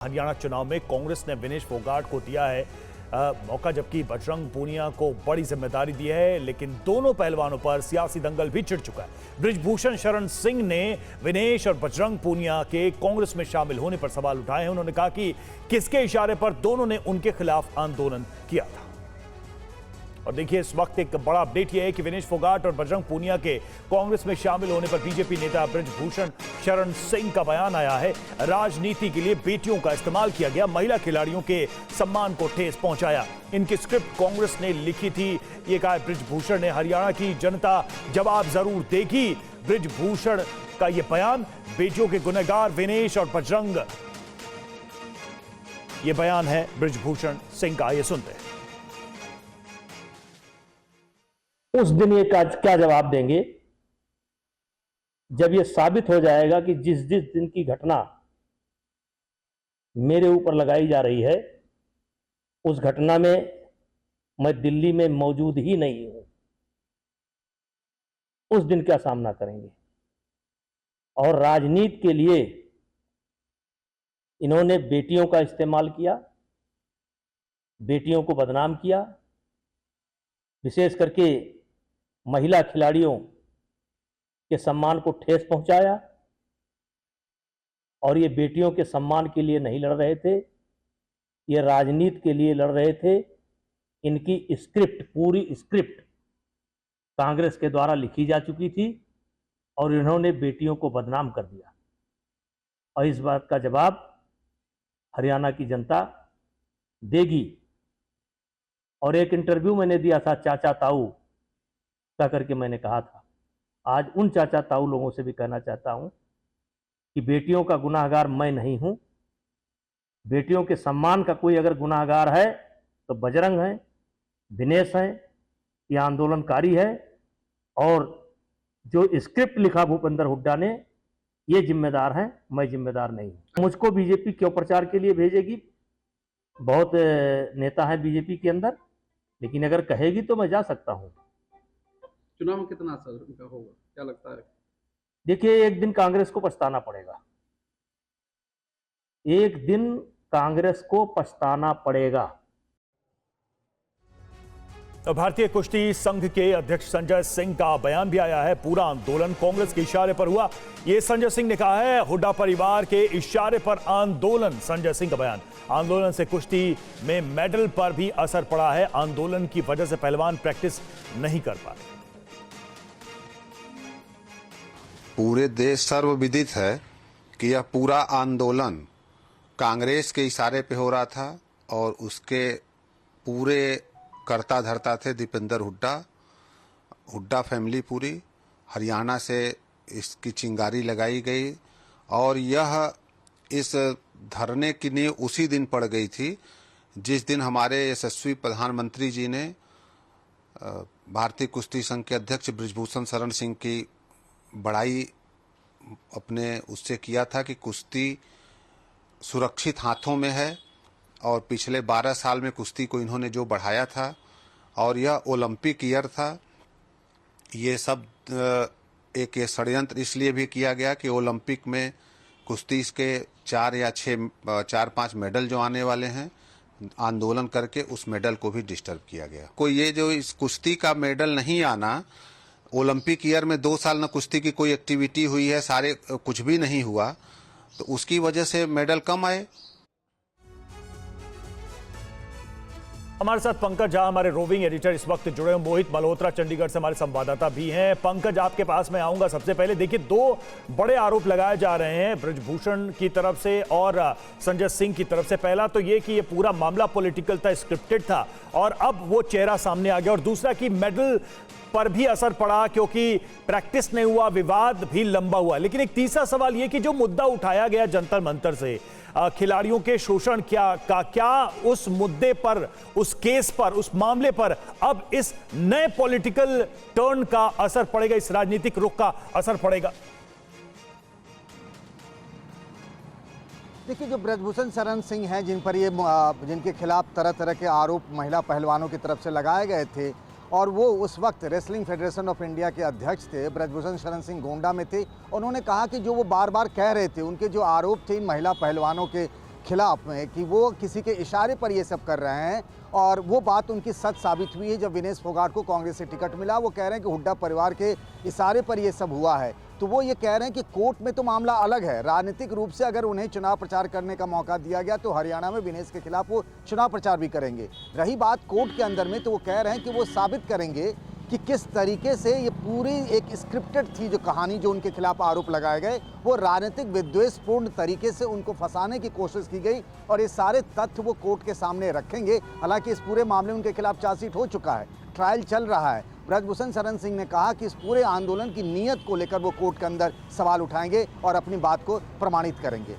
हरियाणा चुनाव में कांग्रेस ने विनेश फोगाट को दिया है मौका, जबकि बजरंग पूनिया को बड़ी जिम्मेदारी दी है। लेकिन दोनों पहलवानों पर सियासी दंगल भी छिड़ चुका है। बृजभूषण शरण सिंह ने विनेश और बजरंग पूनिया के कांग्रेस में शामिल होने पर सवाल उठाए हैं। उन्होंने कहा कि किसके इशारे पर दोनों ने उनके खिलाफ आंदोलन किया था। और देखिए, इस वक्त एक बड़ा अपडेट यह है कि विनेश फोगाट और बजरंग पूनिया के कांग्रेस में शामिल होने पर बीजेपी नेता बृजभूषण शरण सिंह का बयान आया है। राजनीति के लिए बेटियों का इस्तेमाल किया गया, महिला खिलाड़ियों के सम्मान को ठेस पहुंचाया। इनकी स्क्रिप्ट कांग्रेस ने लिखी थी, ये कहा बृजभूषण ने। हरियाणा की जनता जवाब जरूर देगी। बृजभूषण का यह बयान, बेटियों के गुनहगार विनेश और बजरंग, यह बयान है बृजभूषण सिंह का। ये सुनते हैं। उस दिन ये क्या जवाब देंगे जब ये साबित हो जाएगा कि जिस जिस दिन की घटना मेरे ऊपर लगाई जा रही है उस घटना में मैं दिल्ली में मौजूद ही नहीं हूं। उस दिन क्या सामना करेंगे। और राजनीति के लिए इन्होंने बेटियों का इस्तेमाल किया, बेटियों को बदनाम किया, विशेष करके महिला खिलाड़ियों के सम्मान को ठेस पहुंचाया। और ये बेटियों के सम्मान के लिए नहीं लड़ रहे थे, ये राजनीति के लिए लड़ रहे थे। इनकी स्क्रिप्ट, पूरी स्क्रिप्ट कांग्रेस के द्वारा लिखी जा चुकी थी और इन्होंने बेटियों को बदनाम कर दिया। और इस बात का जवाब हरियाणा की जनता देगी। और एक इंटरव्यू मैंने दिया था चाचा ताऊ का करके, मैंने कहा था, आज उन चाचा ताऊ लोगों से भी कहना चाहता हूं कि बेटियों का गुनाहगार मैं नहीं हूं। बेटियों के सम्मान का कोई अगर गुनाहगार है तो बजरंग है, विनेश है, ये आंदोलनकारी है। और जो स्क्रिप्ट लिखा भूपेंद्र हुड्डा ने, ये जिम्मेदार हैं, मैं जिम्मेदार नहीं हूं। मुझको बीजेपी क्यों प्रचार के लिए भेजेगी? बहुत नेता हैं बीजेपी के अंदर, लेकिन अगर कहेगी तो मैं जा सकता हूं। चुनाव में कितना असर उनका होगा, क्या लगता है? देखिए, एक दिन कांग्रेस को पछताना पड़ेगा। एक दिन कांग्रेस को पछताना पड़ेगा। तो भारतीय कुश्ती संघ के अध्यक्ष संजय सिंह का बयान भी आया है। पूरा आंदोलन कांग्रेस के इशारे पर हुआ, ये संजय सिंह ने कहा है। हुड्डा परिवार के इशारे पर आंदोलन, संजय सिंह का बयान। आंदोलन से कुश्ती में मेडल पर भी असर पड़ा है। आंदोलन की वजह से पहलवान प्रैक्टिस नहीं कर पाए। पूरे देश सर्वविदित है कि यह पूरा आंदोलन कांग्रेस के इशारे पे हो रहा था और उसके पूरे कर्ता धर्ता थे दीपेंद्र हुड्डा, हुड्डा फैमिली पूरी। हरियाणा से इसकी चिंगारी लगाई गई और यह इस धरने की नींव उसी दिन पड़ गई थी जिस दिन हमारे यशस्वी प्रधानमंत्री जी ने भारतीय कुश्ती संघ के अध्यक्ष बृजभूषण शरण सिंह की बड़ाई अपने उससे किया था कि कुश्ती सुरक्षित हाथों में है। और पिछले 12 साल में कुश्ती को इन्होंने जो बढ़ाया था और यह ओलंपिक ईयर था। ये सब एक षड्यंत्र इसलिए भी किया गया कि ओलंपिक में कुश्ती के 4-5 मेडल जो आने वाले हैं, आंदोलन करके उस मेडल को भी डिस्टर्ब किया गया। कोई ये जो इस कुश्ती का मेडल नहीं आना, ओलंपिक ईयर में 2 साल न कुश्ती की कोई एक्टिविटी हुई है, सारे कुछ भी नहीं हुआ, तो उसकी वजह से मेडल कम आए। हमारे साथ पंकज झा, हमारे रोविंग एडिटर इस वक्त जुड़े हैं। मोहित मल्होत्रा चंडीगढ़ से हमारे संवाददाता भी हैं। पंकज, आपके पास मैं आऊंगा। सबसे पहले देखिए, 2 बड़े आरोप लगाए जा रहे हैं बृजभूषण की तरफ से और संजय सिंह की तरफ से। पहला तो ये कि ये पूरा मामला पॉलिटिकल था, स्क्रिप्टेड था और अब वो चेहरा सामने आ गया। और दूसरा कि मेडल पर भी असर पड़ा क्योंकि प्रैक्टिस नहीं हुआ, विवाद भी लंबा हुआ। लेकिन एक तीसरा सवाल यह कि जो मुद्दा उठाया गया जंतर मंतर से, खिलाड़ियों के शोषण क्या उस मुद्दे पर, उस केस पर, उस मामले पर अब इस नए पॉलिटिकल टर्न का असर पड़ेगा, इस राजनीतिक रुख का असर पड़ेगा? देखिए, जो बृजभूषण शरण सिंह हैं, जिनके खिलाफ तरह तरह के आरोप महिला पहलवानों की तरफ से लगाए गए थे, और वो उस वक्त रेसलिंग फेडरेशन ऑफ इंडिया के अध्यक्ष थे। बृजभूषण शरण सिंह गोंडा में थे। उन्होंने कहा कि जो वो बार बार कह रहे थे, उनके जो आरोप थे इन महिला पहलवानों के खिलाफ में कि वो किसी के इशारे पर ये सब कर रहे हैं, और वो बात उनकी सच साबित हुई है जब विनेश फोगाट को कांग्रेस से टिकट मिला। वो कह रहे हैं कि हुड्डा परिवार के इशारे पर ये सब हुआ है। तो वो ये कह रहे हैं कि कोर्ट में तो मामला अलग है, राजनीतिक रूप से अगर उन्हें चुनाव प्रचार करने का मौका दिया गया तो हरियाणा में विनेश के खिलाफ वो चुनाव प्रचार भी करेंगे। रही बात कोर्ट के अंदर में, तो वो कह रहे हैं कि वो साबित करेंगे कि किस तरीके से ये पूरी एक स्क्रिप्टेड थी जो कहानी, जो उनके खिलाफ आरोप लगाए गए, वो राजनीतिक विद्वेषपूर्ण तरीके से उनको फंसाने की कोशिश की गई, और ये सारे तथ्य वो कोर्ट के सामने रखेंगे। हालांकि इस पूरे मामले में उनके खिलाफ चार्जशीट हो चुका है, ट्रायल चल रहा है। ब्रजभूषण शरण सिंह ने कहा कि इस पूरे आंदोलन की नीयत को लेकर वो कोर्ट के अंदर सवाल उठाएंगे और अपनी बात को प्रमाणित करेंगे।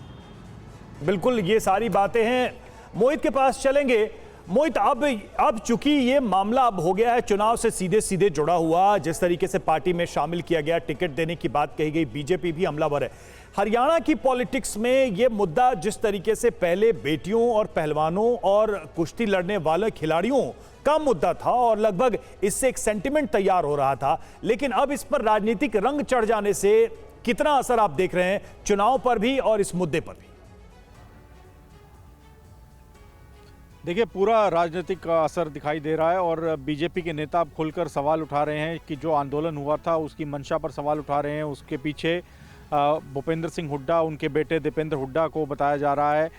बिल्कुल, ये सारी बातें हैं। मोहित के पास चलेंगे। मोहित, अब चूंकि ये मामला अब हो गया है चुनाव से सीधे सीधे जुड़ा हुआ, जिस तरीके से पार्टी में शामिल किया गया, टिकट देने की बात कही गई, बीजेपी भी हमलावर है। हरियाणा की पॉलिटिक्स में ये मुद्दा जिस तरीके से पहले बेटियों और पहलवानों और कुश्ती लड़ने वाले खिलाड़ियों का मुद्दा था और लगभग इससे एक सेंटिमेंट तैयार हो रहा था, लेकिन अब इस पर राजनीतिक रंग चढ़ जाने से कितना असर आप देख रहे हैं चुनाव पर भी और इस मुद्दे पर भी? देखिए, पूरा राजनीतिक असर दिखाई दे रहा है और बीजेपी के नेता अब खुलकर सवाल उठा रहे हैं कि जो आंदोलन हुआ था उसकी मंशा पर सवाल उठा रहे हैं। उसके पीछे भूपेंद्र सिंह हुड्डा, उनके बेटे दीपेंद्र हुड्डा को बताया जा रहा है।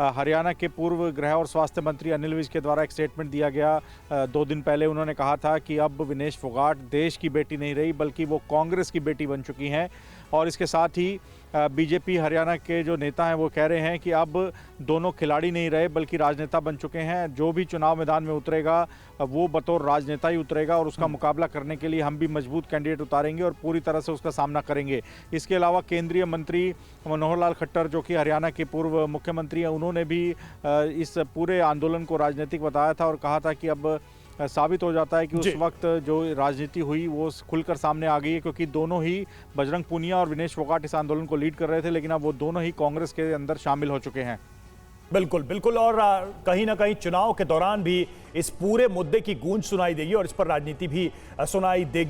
हरियाणा के पूर्व गृह और स्वास्थ्य मंत्री अनिल विज के द्वारा एक स्टेटमेंट दिया गया 2 दिन पहले। उन्होंने कहा था कि अब विनेश फोगाट देश की बेटी नहीं रही बल्कि वो कांग्रेस की बेटी बन चुकी हैं। और इसके साथ ही बीजेपी हरियाणा के जो नेता हैं वो कह रहे हैं कि अब दोनों खिलाड़ी नहीं रहे बल्कि राजनेता बन चुके हैं। जो भी चुनाव मैदान में उतरेगा वो बतौर राजनेता ही उतरेगा और उसका मुकाबला करने के लिए हम भी मजबूत कैंडिडेट उतारेंगे और पूरी तरह से उसका सामना करेंगे। इसके अलावा केंद्रीय मंत्री मनोहर लाल खट्टर, जो कि हरियाणा के पूर्व मुख्यमंत्री हैं, उन्होंने भी इस पूरे आंदोलन को राजनीतिक बताया था और कहा था कि अब साबित हो जाता है कि उस वक्त जो राजनीति हुई वो खुलकर सामने आ गई है, क्योंकि दोनों ही बजरंग पूनिया और विनेश फोगाट इस आंदोलन को लीड कर रहे थे, लेकिन अब वो दोनों ही कांग्रेस के अंदर शामिल हो चुके हैं। बिल्कुल बिल्कुल, और कहीं ना कहीं चुनाव के दौरान भी इस पूरे मुद्दे की गूंज सुनाई देगी और इस पर राजनीति भी सुनाई देगी।